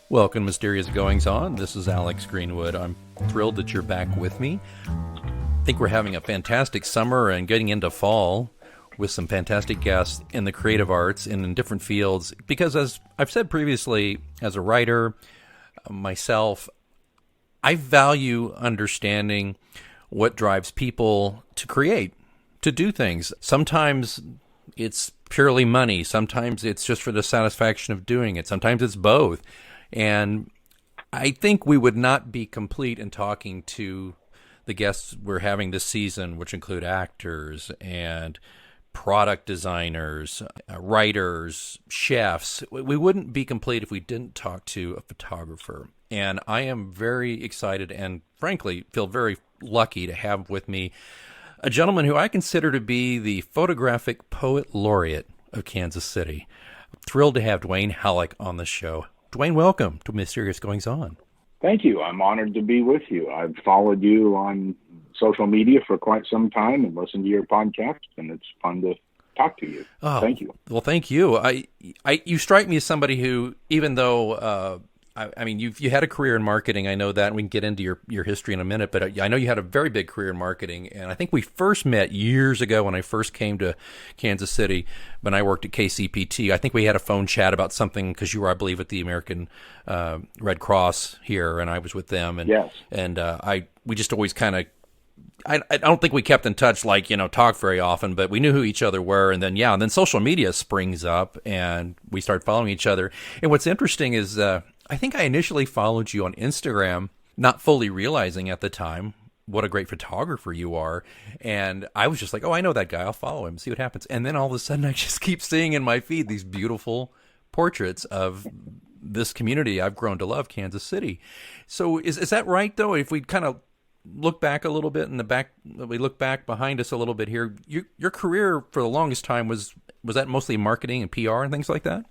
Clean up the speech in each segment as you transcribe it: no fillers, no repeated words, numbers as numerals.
Welcome to Mysterious Goings On. This is Alex Greenwood. I'm thrilled that you're back with me. I think we're having a fantastic summer and getting into fall with some fantastic guests in the creative arts and in different fields. Because as I've said previously, as a writer, myself, I value understanding what drives people to create, to do things. Sometimes it's purely money. Sometimes it's just for the satisfaction of doing it. Sometimes it's both. And I think we would not be complete in talking to the guests we're having this season, which include actors and product designers, writers, chefs. We wouldn't be complete if we didn't talk to a photographer. And I am very excited and frankly feel very lucky to have with me a gentleman who I consider to be the photographic poet laureate of Kansas City. Thrilled to have Duane Hallock on the show. Duane, welcome to Mysterious Goings On. Thank you. I'm honored to be with you. I've followed you on social media for quite some time and listened to your podcast, and it's fun to talk to you. Oh, thank you. Well, thank you. You strike me as somebody who, even though you had a career in marketing. I know that, and we can get into your history in a minute, but I know you had a very big career in marketing, and I think we first met years ago when I first came to Kansas City when I worked at KCPT. I think we had a phone chat about something because you were, I believe, at the American Red Cross here, and I was with them, and yes. And we just always kind of, I don't think we kept in touch, talk very often, but we knew who each other were. And then social media springs up and we start following each other. And what's interesting is I think I initially followed you on Instagram, not fully realizing at the time what a great photographer you are. And I was just like, oh, I know that guy. I'll follow him, see what happens. And then all of a sudden I just keep seeing in my feed these beautiful portraits of this community I've grown to love, Kansas City. So is that right, though? If we kind of look back a little bit we look back behind us a little bit here, your career for the longest time was that mostly marketing and PR and things like that?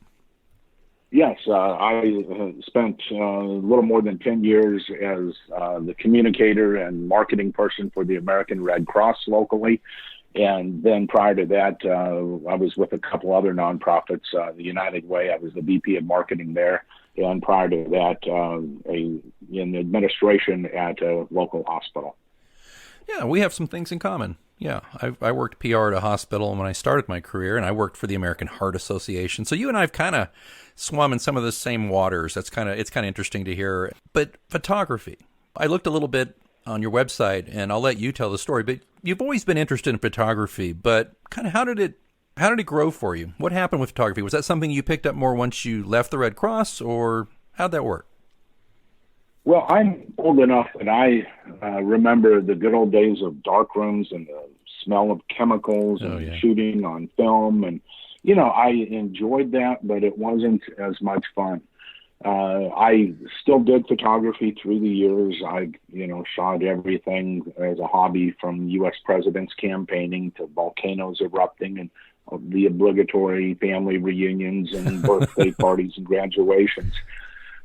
Yes, I spent a little more than 10 years as the communicator and marketing person for the American Red Cross locally. And then prior to that, I was with a couple other nonprofits, the United Way. I was the VP of marketing there. And prior to that, in administration at a local hospital. Yeah, we have some things in common. Yeah, I worked PR at a hospital when I started my career, and I worked for the American Heart Association. So you and I have kind of swum in some of the same waters. It's kind of interesting to hear. But photography, I looked a little bit on your website, and I'll let you tell the story. But you've always been interested in photography. But kind of how did it grow for you? What happened with photography? Was that something you picked up more once you left the Red Cross, or how'd that work? Well, I'm old enough that I remember the good old days of dark rooms and the smell of chemicals and shooting on film. And, I enjoyed that, but it wasn't as much fun. I still did photography through the years. I, shot everything as a hobby from U.S. presidents campaigning to volcanoes erupting and the obligatory family reunions and birthday parties and graduations.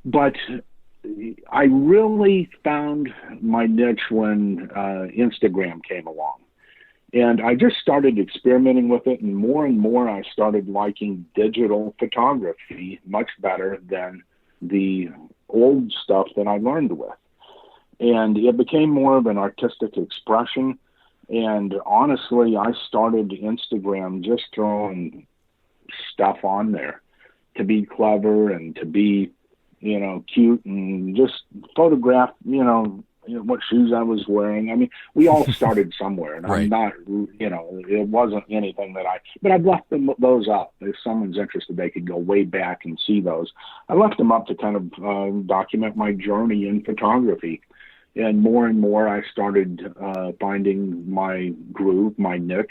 But I really found my niche when Instagram came along. And I just started experimenting with it, and more I started liking digital photography much better than the old stuff that I learned with. And it became more of an artistic expression. And honestly, I started Instagram just throwing stuff on there to be clever and to be, cute and just photograph, what shoes I was wearing. I mean, we all started somewhere, and right. I'm not, it wasn't anything but I've left those up. If someone's interested, they could go way back and see those. I left them up to kind of document my journey in photography. And more I started finding my groove, my niche,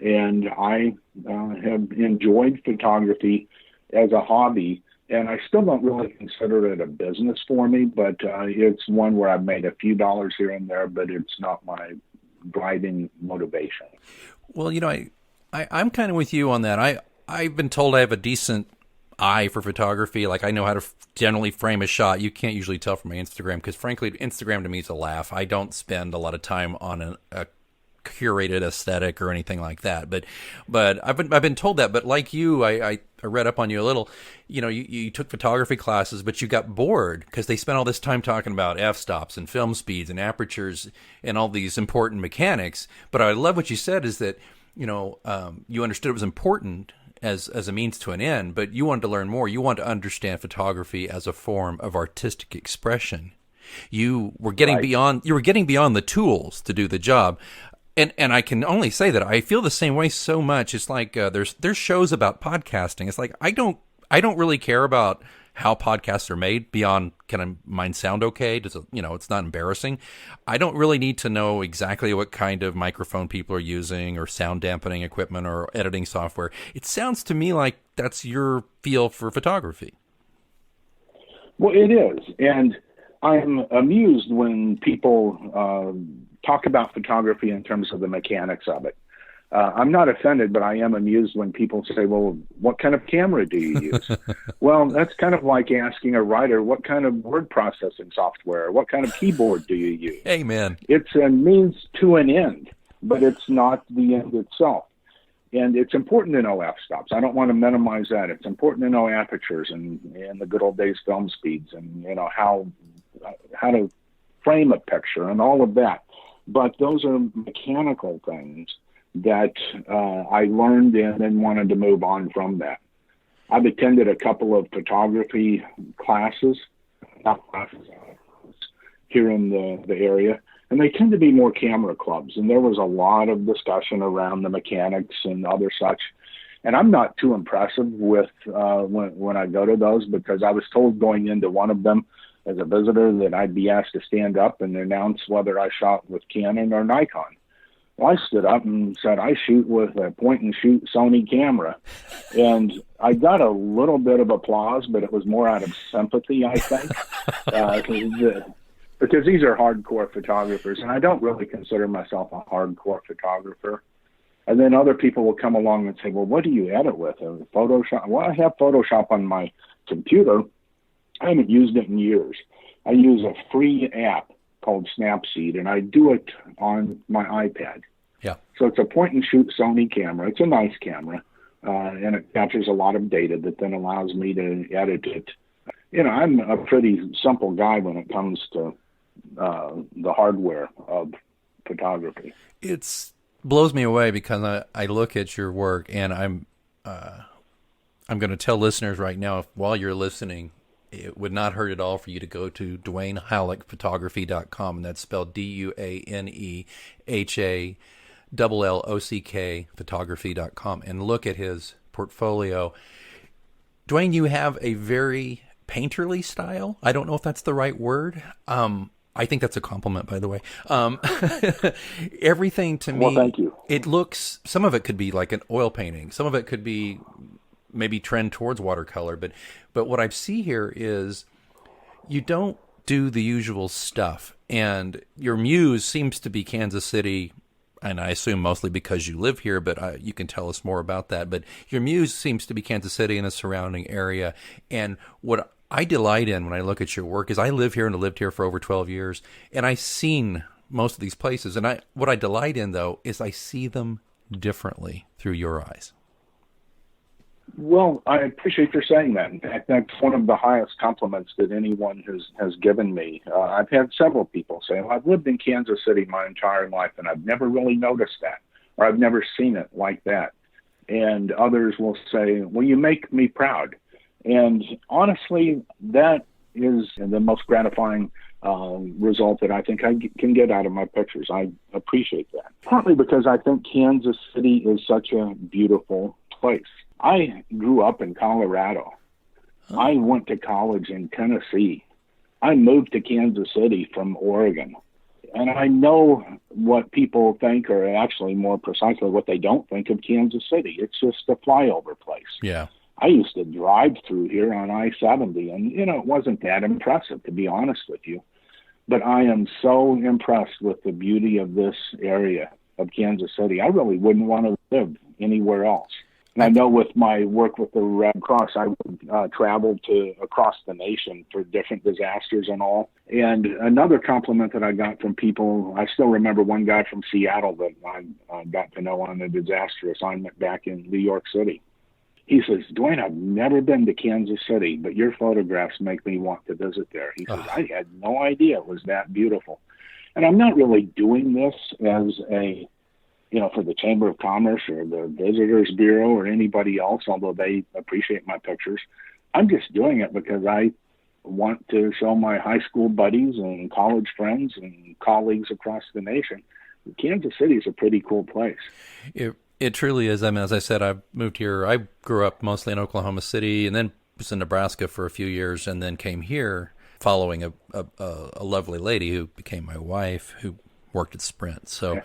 and I have enjoyed photography as a hobby. And I still don't really consider it a business for me, but it's one where I've made a few dollars here and there, but it's not my driving motivation. Well, I'm kind of with you on that. I've been told I have a decent eye for photography. Like, I know how to generally frame a shot. You can't usually tell from my Instagram because, frankly, Instagram to me is a laugh. I don't spend a lot of time on a curated aesthetic or anything like that. But I've been told that. But like you, I read up on you a little. You took photography classes, but you got bored because they spent all this time talking about f-stops and film speeds and apertures and all these important mechanics. But I love what you said is that you understood it was important as a means to an end, but you wanted to learn more. You wanted to understand photography as a form of artistic expression. You were getting beyond the tools to do the job. And I can only say that I feel the same way so much. It's like there's shows about podcasting. It's like I don't really care about how podcasts are made beyond can mine sound okay? Does it, it's not embarrassing. I don't really need to know exactly what kind of microphone people are using or sound dampening equipment or editing software. It sounds to me like that's your feel for photography. Well, it is. And I'm amused when people talk about photography in terms of the mechanics of it. I'm not offended, but I am amused when people say, well, what kind of camera do you use? Well, that's kind of like asking a writer, what kind of word processing software, what kind of keyboard do you use? Amen. It's a means to an end, but it's not the end itself. And it's important to know f-stops. I don't want to minimize that. It's important to know apertures and the good old days film speeds and, how to frame a picture and all of that. But those are mechanical things that I learned in and wanted to move on from that. I've attended a couple of photography classes, here in the area, and they tend to be more camera clubs. And there was a lot of discussion around the mechanics and other such. And I'm not too impressive with when I go to those, because I was told going into one of them as a visitor that I'd be asked to stand up and announce whether I shot with Canon or Nikon. Well, I stood up and said, I shoot with a point-and-shoot Sony camera. And I got a little bit of applause, but it was more out of sympathy, I think, because these are hardcore photographers, and I don't really consider myself a hardcore photographer. And then other people will come along and say, well, what do you edit with? Photoshop? Well, I have Photoshop on my computer. I haven't used it in years. I use a free app called Snapseed, and I do it on my iPad. Yeah. So it's a point-and-shoot Sony camera. It's a nice camera, and it captures a lot of data that then allows me to edit it. I'm a pretty simple guy when it comes to the hardware of photography. It blows me away because I look at your work, and I'm going to tell listeners right now, while you're listening, it would not hurt at all for you to go to DuaneHallockPhotography.com, and that's spelled DuaneHallock photography.com, and look at his portfolio. Duane, you have a very painterly style. I don't know if that's the right word. I think that's a compliment, by the way. Everything to me, well, thank you. It looks, some of it could be like an oil painting. Some of it could be maybe trend towards watercolor. But what I see here is you don't do the usual stuff. And your muse seems to be Kansas City, and I assume mostly because you live here, but you can tell us more about that. But your muse seems to be Kansas City and the surrounding area. And what I delight in when I look at your work is I live here and have lived here for over 12 years, and I've seen most of these places. And what I delight in, though, is I see them differently through your eyes. Well, I appreciate your saying that. In fact, that's one of the highest compliments that anyone has given me. I've had several people say, well, I've lived in Kansas City my entire life, and I've never really noticed that, or I've never seen it like that. And others will say, well, you make me proud. And honestly, that is the most gratifying result that I think I can get out of my pictures. I appreciate that. Partly because I think Kansas City is such a beautiful place. I grew up in Colorado. Oh. I went to college in Tennessee. I moved to Kansas City from Oregon. And I know what people think, or actually more precisely what they don't think of Kansas City. It's just a flyover place. Yeah. I used to drive through here on I-70, and, it wasn't that impressive, to be honest with you. But I am so impressed with the beauty of this area of Kansas City. I really wouldn't want to live anywhere else. And I know with my work with the Red Cross, I would travel across the nation for different disasters and all. And another compliment that I got from people, I still remember one guy from Seattle that I got to know on a disaster assignment back in New York City. He says, Duane, I've never been to Kansas City, but your photographs make me want to visit there. He says, I had no idea it was that beautiful. And I'm not really doing this as for the Chamber of Commerce or the Visitors Bureau or anybody else, although they appreciate my pictures. I'm just doing it because I want to show my high school buddies and college friends and colleagues across the nation. Kansas City is a pretty cool place. It truly is. I mean, as I said, I moved here. I grew up mostly in Oklahoma City and then was in Nebraska for a few years and then came here following a lovely lady who became my wife, who worked at Sprint. So,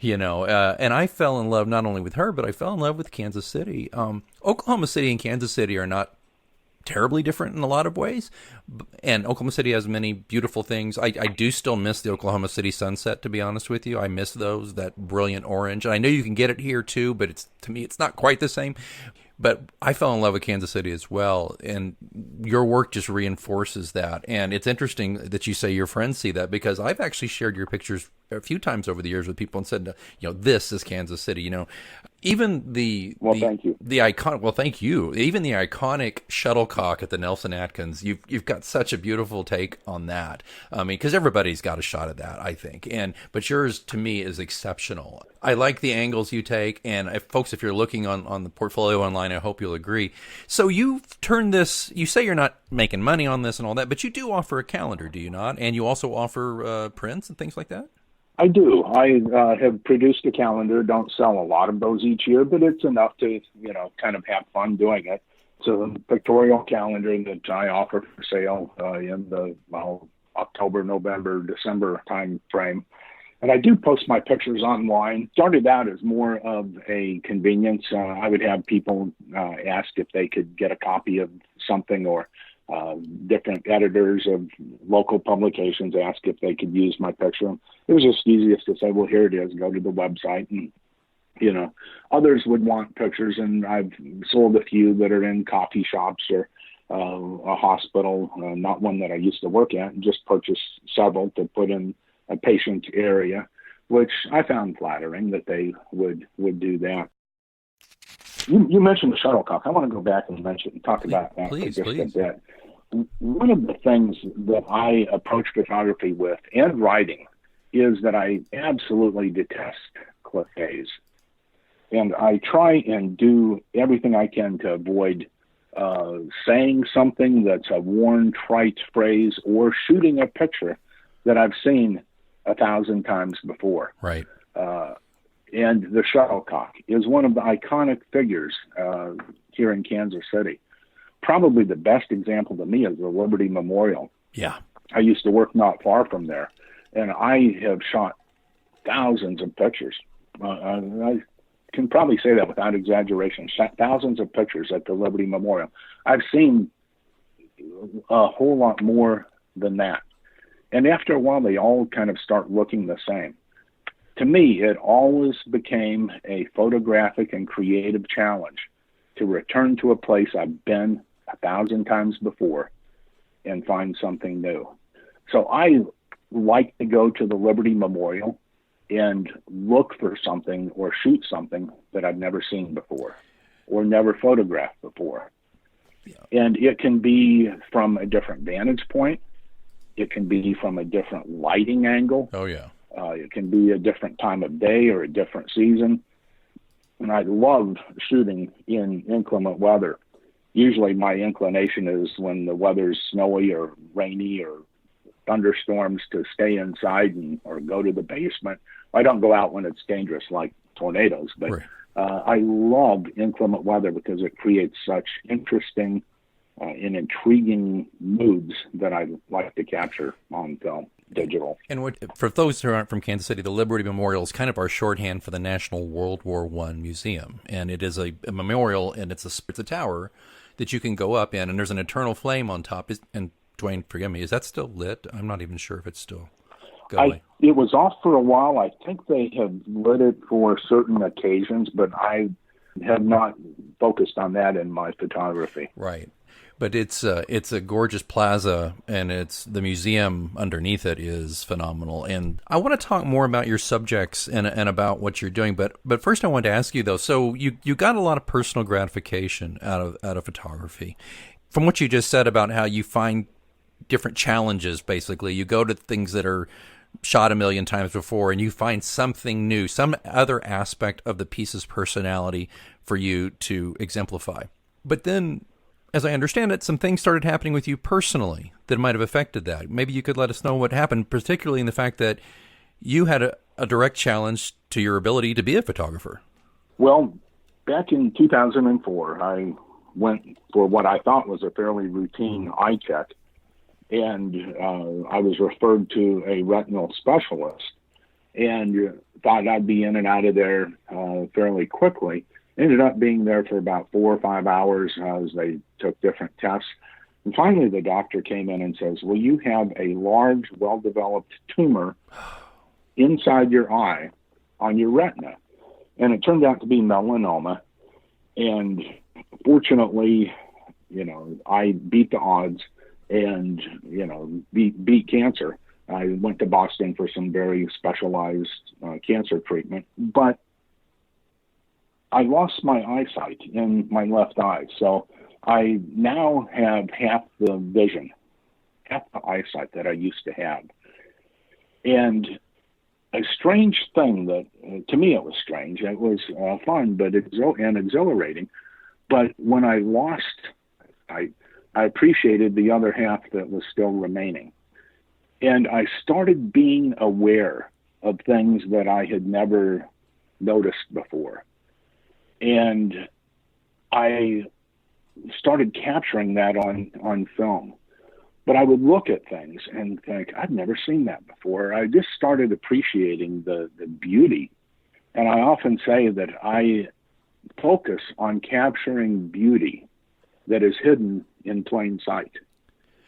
and I fell in love not only with her, but I fell in love with Kansas City. Oklahoma City and Kansas City are not terribly different in a lot of ways. And Oklahoma City has many beautiful things. I do still miss the Oklahoma City sunset, to be honest with you. I miss those, that brilliant orange. And I know you can get it here too, but to me, it's not quite the same. But I fell in love with Kansas City as well, and your work just reinforces that. And it's interesting that you say your friends see that, because I've actually shared your pictures a few times over the years with people and said, this is Kansas City. Even thank you. The icon. Well, thank you. Even the iconic shuttlecock at the Nelson Atkins. You've got such a beautiful take on that. I mean, because everybody's got a shot at that, I think. But yours to me is exceptional. I like the angles you take, and if you're looking on the portfolio online, I hope you'll agree. So you've turned this. You say you're not making money on this and all that, but you do offer a calendar, do you not? And you also offer prints and things like that. I do. I have produced a calendar. Don't sell a lot of those each year, but it's enough to, kind of have fun doing it. It's a pictorial calendar that I offer for sale in the October, November, December time frame. And I do post my pictures online. Started out as more of a convenience. I would have people ask if they could get a copy of something, or different editors of local publications ask if they could use my picture. It was just easiest to say, well, here it is, go to the website. And, others would want pictures, and I've sold a few that are in coffee shops or a hospital, not one that I used to work at, and just purchased several to put in a patient area, which I found flattering that they would do that. You mentioned the shuttlecock. I want to go back and talk about that for just a bit. One of the things that I approach photography with, and writing, is that I absolutely detest clichés. And I try and do everything I can to avoid saying something that's a worn, trite phrase, or shooting a picture that I've seen 1,000 times before. Right. And the shuttlecock is one of the iconic figures here in Kansas City. Probably the best example to me is the Liberty Memorial. Yeah. I used to work not far from there, and I have shot thousands of pictures. I can probably say that without exaggeration. Shot thousands of pictures at the Liberty Memorial. I've seen a whole lot more than that. And after a while, they all kind of start looking the same. To me, it always became a photographic and creative challenge to return to a place I've been 1,000 times before and find something new. So I like to go to the Liberty Memorial and look for something or shoot something that I've never seen before or never photographed before. Yeah. And it can be from a different vantage point. It can be from a different lighting angle. Oh, yeah. It can be a different time of day or a different season. And I love shooting in inclement weather. Usually my inclination is when the weather's snowy or rainy or thunderstorms to stay inside or go to the basement. I don't go out when it's dangerous like tornadoes, but right. I love inclement weather because it creates such interesting and intriguing moods that I like to capture on film. Digital. And for those who aren't from Kansas City, the Liberty Memorial is kind of our shorthand for the National World War I Museum. And it is a memorial, and it's a tower that you can go up in, and there's an eternal flame on top. And Duane, forgive me, is that still lit? I'm not even sure if it's still going. It was off for a while. I think they have lit it for certain occasions, but I have not focused on that in my photography. Right. But it's a gorgeous plaza, and the museum underneath it is phenomenal. And I want to talk more about your subjects and about what you're doing. But first, I wanted to ask you though. So you got a lot of personal gratification out of photography, from what you just said about how you find different challenges. Basically, you go to things that are shot a million times before, and you find something new, some other aspect of the piece's personality for you to exemplify. But then, as I understand it, some things started happening with you personally that might have affected that. Maybe you could let us know what happened, particularly in the fact that you had a direct challenge to your ability to be a photographer. Well, back in 2004, I went for what I thought was a fairly routine eye check, and I was referred to a retinal specialist and thought I'd be in and out of there fairly quickly. Ended up being there for about 4 or 5 hours as they took different tests. And finally, the doctor came in and says, well, you have a large, well-developed tumor inside your eye on your retina. And it turned out to be melanoma. And fortunately, I beat the odds and, beat cancer. I went to Boston for some very specialized cancer treatment. But I lost my eyesight in my left eye, so I now have half the vision, half the eyesight that I used to have. And a strange thing that, to me it was strange, it was fun but and exhilarating, but when I lost, I appreciated the other half that was still remaining. And I started being aware of things that I had never noticed before. And I started capturing that on film. But I would look at things and think, I've never seen that before. I just started appreciating the beauty. And I often say that I focus on capturing beauty that is hidden in plain sight.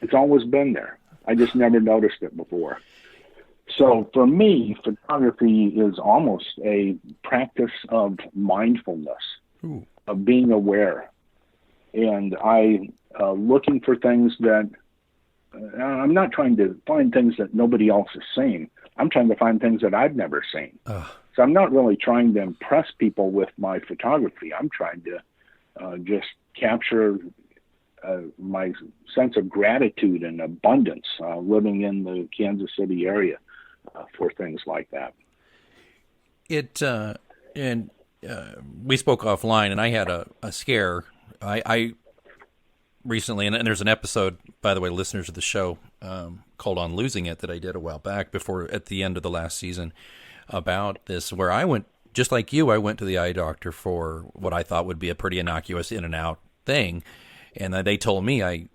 It's always been there. I just never noticed it before. So for me, photography is almost a practice of mindfulness, of being aware. And looking for things that, I'm not trying to find things that nobody else has seen. I'm trying to find things that I've never seen. So I'm not really trying to impress people with my photography. I'm trying to just capture my sense of gratitude and abundance living in the Kansas City area. For things like that. We spoke offline, and I had a scare. I recently, and there's an episode, by the way, listeners of the show, called On Losing It that I did a while back at the end of the last season about this, where I went, just like you, I went to the eye doctor for what I thought would be a pretty innocuous in and out thing. And they told me I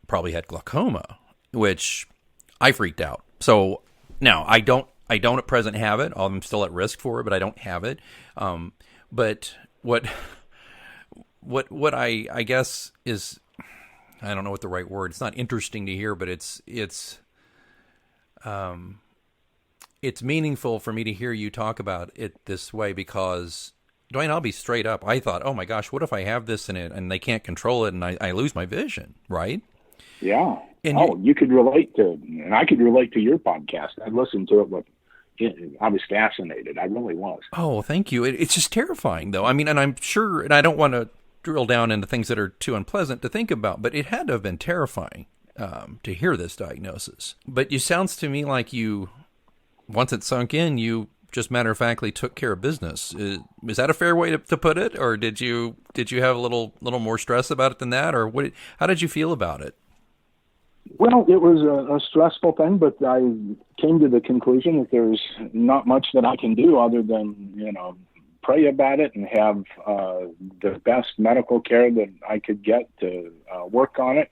probably had glaucoma, which I freaked out. So now, I don't at present have it. I'm still at risk for it, but I don't have it. But what I guess is, I don't know what the right word. It's not interesting to hear, but it's meaningful for me to hear you talk about it this way because, Duane, I'll be straight up. I thought, oh my gosh, what if I have this in it and they can't control it and I lose my vision, right? Yeah. And you could relate to, and I could relate to your podcast. I listened to it, I was fascinated. I really was. Oh, thank you. It's just terrifying, though. I mean, and I'm sure, and I don't want to drill down into things that are too unpleasant to think about, but it had to have been terrifying to hear this diagnosis. But it sounds to me like once it sunk in, you just matter-of-factly took care of business. Is that a fair way to put it, or did you have a little more stress about it than that, or how did you feel about it? Well, it was a stressful thing, but I came to the conclusion that there's not much that I can do other than, pray about it and have the best medical care that I could get to work on it.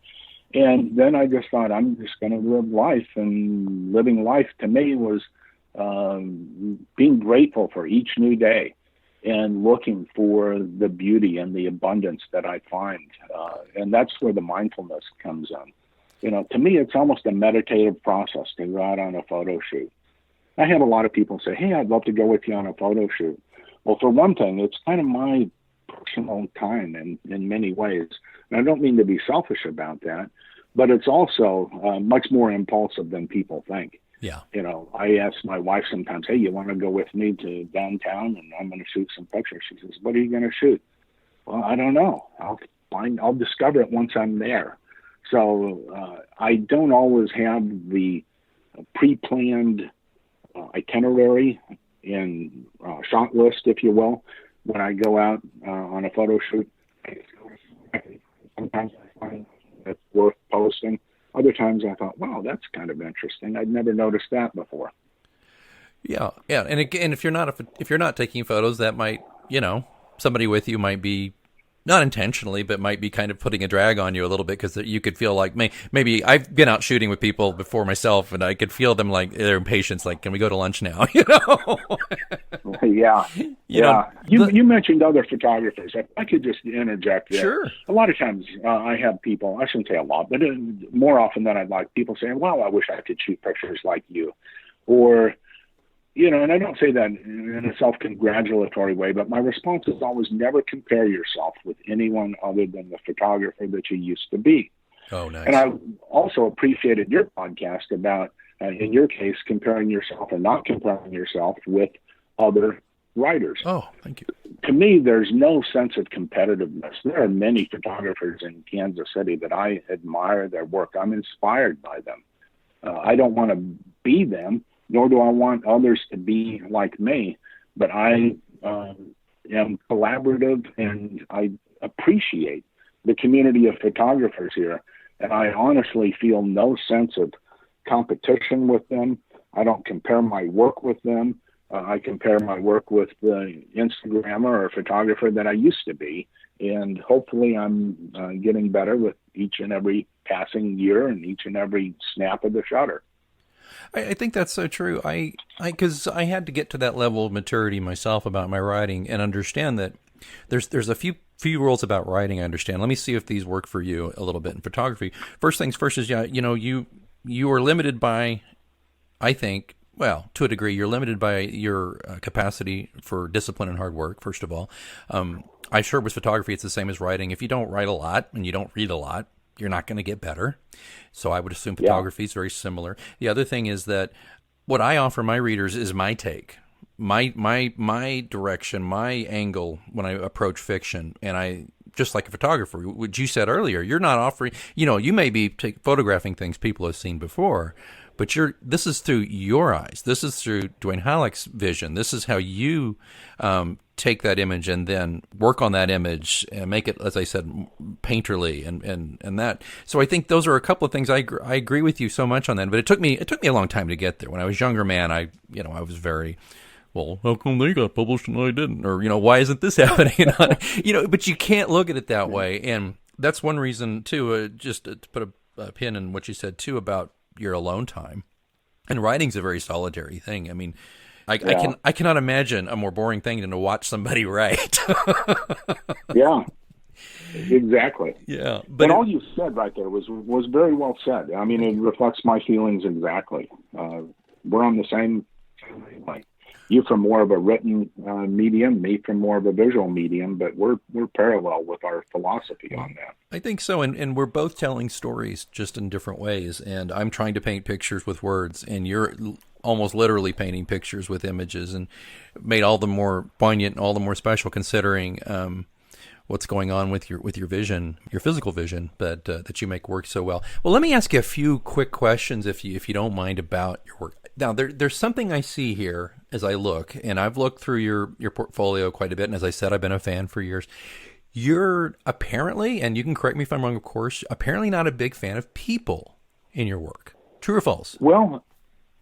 And then I just thought, I'm just going to live life. And living life to me was being grateful for each new day and looking for the beauty and the abundance that I find. And that's where the mindfulness comes in. To me, it's almost a meditative process to go out on a photo shoot. I have a lot of people say, hey, I'd love to go with you on a photo shoot. Well, for one thing, it's kind of my personal time in many ways. And I don't mean to be selfish about that, but it's also much more impulsive than people think. Yeah. You know, I ask my wife sometimes, hey, you want to go with me to downtown and I'm going to shoot some pictures? She says, what are you going to shoot? Well, I don't know. I'll discover it once I'm there. So I don't always have the pre-planned itinerary and shot list, if you will, when I go out on a photo shoot. Sometimes I find it's worth posting. Other times I thought, wow, that's kind of interesting. I'd never noticed that before. Yeah, yeah, and again, if you're not taking photos, that might, you know, somebody with you might be, not intentionally, but might be kind of putting a drag on you a little bit, because you could feel like maybe I've been out shooting with people before myself, and I could feel them like their impatience, like, can we go to lunch now? You know? Yeah. You mentioned other photographers. If I could just interject there. Sure. A lot of times I have people, I shouldn't say a lot, but more often than I'd like, people saying, well, I wish I could shoot pictures like you. Or, you know, and I don't say that in a self-congratulatory way, but my response is always never compare yourself with anyone other than the photographer that you used to be. Oh, nice. And I also appreciated your podcast about, in your case, comparing yourself or not comparing yourself with other writers. Oh, thank you. To me, there's no sense of competitiveness. There are many photographers in Kansas City that I admire their work. I'm inspired by them. I don't want to be them, nor do I want others to be like me, but I am collaborative and I appreciate the community of photographers here. And I honestly feel no sense of competition with them. I don't compare my work with them. I compare my work with the Instagrammer or photographer that I used to be. And hopefully I'm getting better with each and every passing year and each and every snap of the shutter. I think that's so true. Because I had to get to that level of maturity myself about my writing and understand that there's a few rules about writing I understand. Let me see if these work for you a little bit in photography. First things first is, you know, you are limited by, I think, well, to a degree, you're limited by your capacity for discipline and hard work, first of all. I'm sure with photography it's the same as writing. If you don't write a lot and you don't read a lot, you're not going to get better. So I would assume photography is very similar. The other thing is that what I offer my readers is my take, my direction, my angle when I approach fiction. And I, just like a photographer, what you said earlier, you're not offering, you know, you may be photographing things people have seen before, but this is through your eyes. This is through Duane Hallock's vision. This is how you take that image and then work on that image and make it, as I said, painterly and that. So I think those are a couple of things I agree with you so much on that. But it took me a long time to get there. When I was younger, man, I was very, well, how come they got published and I didn't? Or, you know, why isn't this happening? You know, but you can't look at it that way. And that's one reason too, just to put a pin in what you said too about your alone time. And writing's a very solitary thing. I mean, I cannot imagine a more boring thing than to watch somebody write. Yeah, exactly. Yeah, but all you said right there was very well said. I mean, it reflects my feelings exactly. We're on the same wavelength. You from more of a written medium, me from more of a visual medium, but we're parallel with our philosophy on that. I think so, and we're both telling stories just in different ways. And I'm trying to paint pictures with words, and you're almost literally painting pictures with images, and made all the more poignant and all the more special considering what's going on with your vision, your physical vision, but that you make work so well. Well, let me ask you a few quick questions, if you don't mind, about your work. Now, there's something I see here as I look, and I've looked through your portfolio quite a bit, and as I said, I've been a fan for years. You're apparently, and you can correct me if I'm wrong, of course, apparently not a big fan of people in your work. True or false? Well,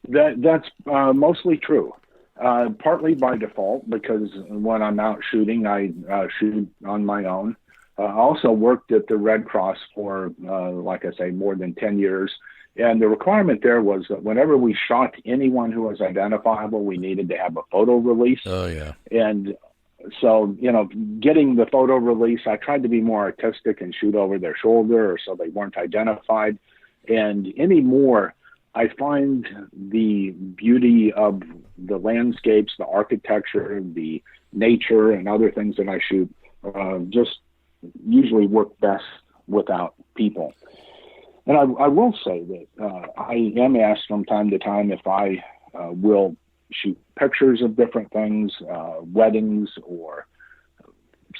that's mostly true. Partly by default, because when I'm out shooting, I shoot on my own. I also worked at the Red Cross for, like I say, more than 10 years. And the requirement there was that whenever we shot anyone who was identifiable, we needed to have a photo release. Oh, yeah. And so, you know, getting the photo release, I tried to be more artistic and shoot over their shoulder or so they weren't identified. And anymore, I find the beauty of the landscapes, the architecture, the nature, and other things that I shoot just usually work best without people. And I will say that I am asked from time to time if I will shoot pictures of different things, weddings or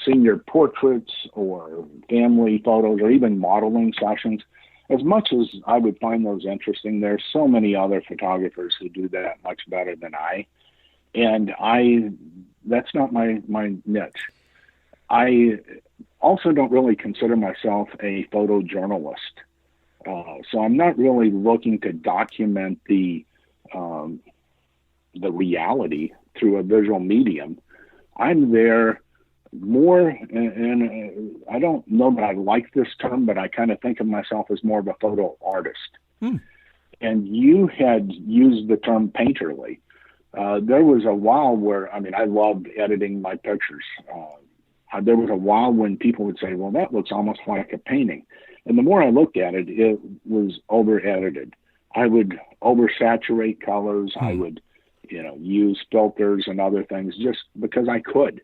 senior portraits or family photos or even modeling sessions. As much as I would find those interesting, there's so many other photographers who do that much better than I. And that's not my niche. I also don't really consider myself a photojournalist. So I'm not really looking to document the reality through a visual medium. I'm there more, and I don't know that I like this term, but I kind of think of myself as more of a photo artist. And you had used the term painterly. There was a while where, I loved editing my pictures. There was a while when people would say, well, that looks almost like a painting. And the more I looked at it, it was over-edited. I would oversaturate colors. I would, use filters and other things just because I could.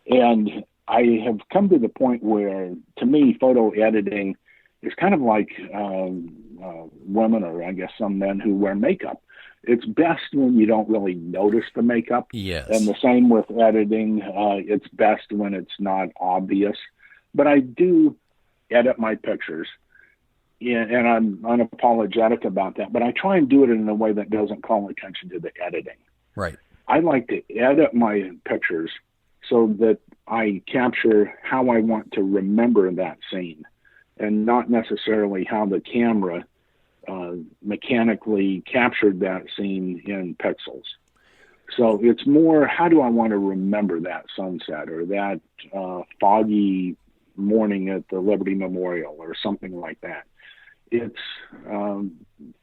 And I have come to the point where, to me, photo editing is kind of like women, or I guess some men who wear makeup. It's best when you don't really notice the makeup. Yes. And the same with editing. It's best when it's not obvious. But I do edit my pictures, and I'm unapologetic about that. But I try and do it in a way that doesn't call attention to the editing. Right. I like to edit my pictures so that I capture how I want to remember that scene, and not necessarily how the camera mechanically captured that scene in pixels. So it's more, how do I want to remember that sunset or that foggy morning at the Liberty Memorial or something like that. It's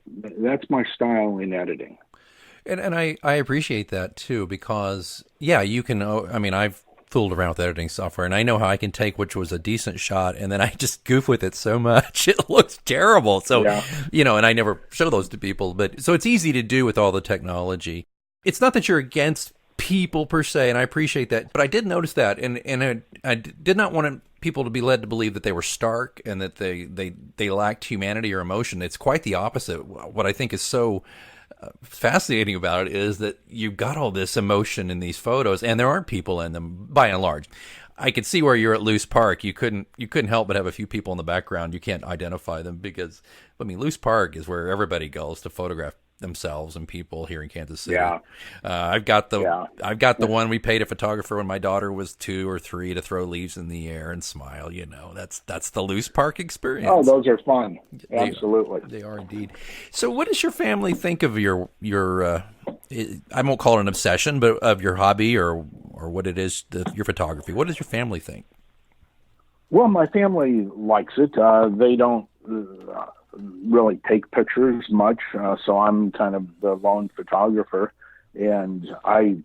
that's my style in editing. And I appreciate that too, because you can, I've fooled around with editing software, and I know how I can take which was a decent shot, and then I just goof with it so much it looks terrible. So and I never show those to people, but so it's easy to do with all the technology. It's not that you're against people per se, and I appreciate that, but I did notice that, and I did not want people to be led to believe that they were stark and that they lacked humanity or emotion. It's quite the opposite. What I think is so fascinating about it is that you've got all this emotion in these photos, and there aren't people in them by and large. I could see where you're at Loose Park. You couldn't help but have a few people in the background. You can't identify them because, Loose Park is where everybody goes to photograph themselves and people here in Kansas City. I've got the one we paid a photographer when my daughter was 2 or 3 to throw leaves in the air and smile. That's the Loose Park experience. Oh, those are fun. Absolutely. They are indeed. So what does your family think of your I won't call it an obsession, but of your hobby or what it is, your photography? What does your family think? Well, my family likes it. They don't really take pictures much, so I'm kind of the lone photographer. And I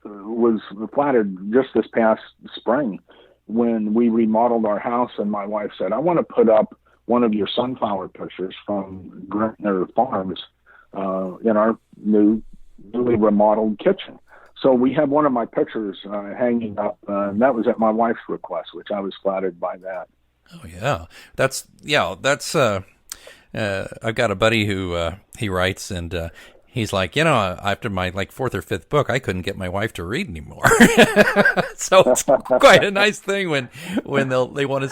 was flattered just this past spring when we remodeled our house, and my wife said, I want to put up one of your sunflower pictures from Greenwood Farms in our newly remodeled kitchen. So we have one of my pictures hanging up, and that was at my wife's request, which I was flattered by that. Oh yeah, that's I've got a buddy who he writes, and he's like, after my 4th or 5th book, I couldn't get my wife to read anymore. So it's quite a nice thing when they want to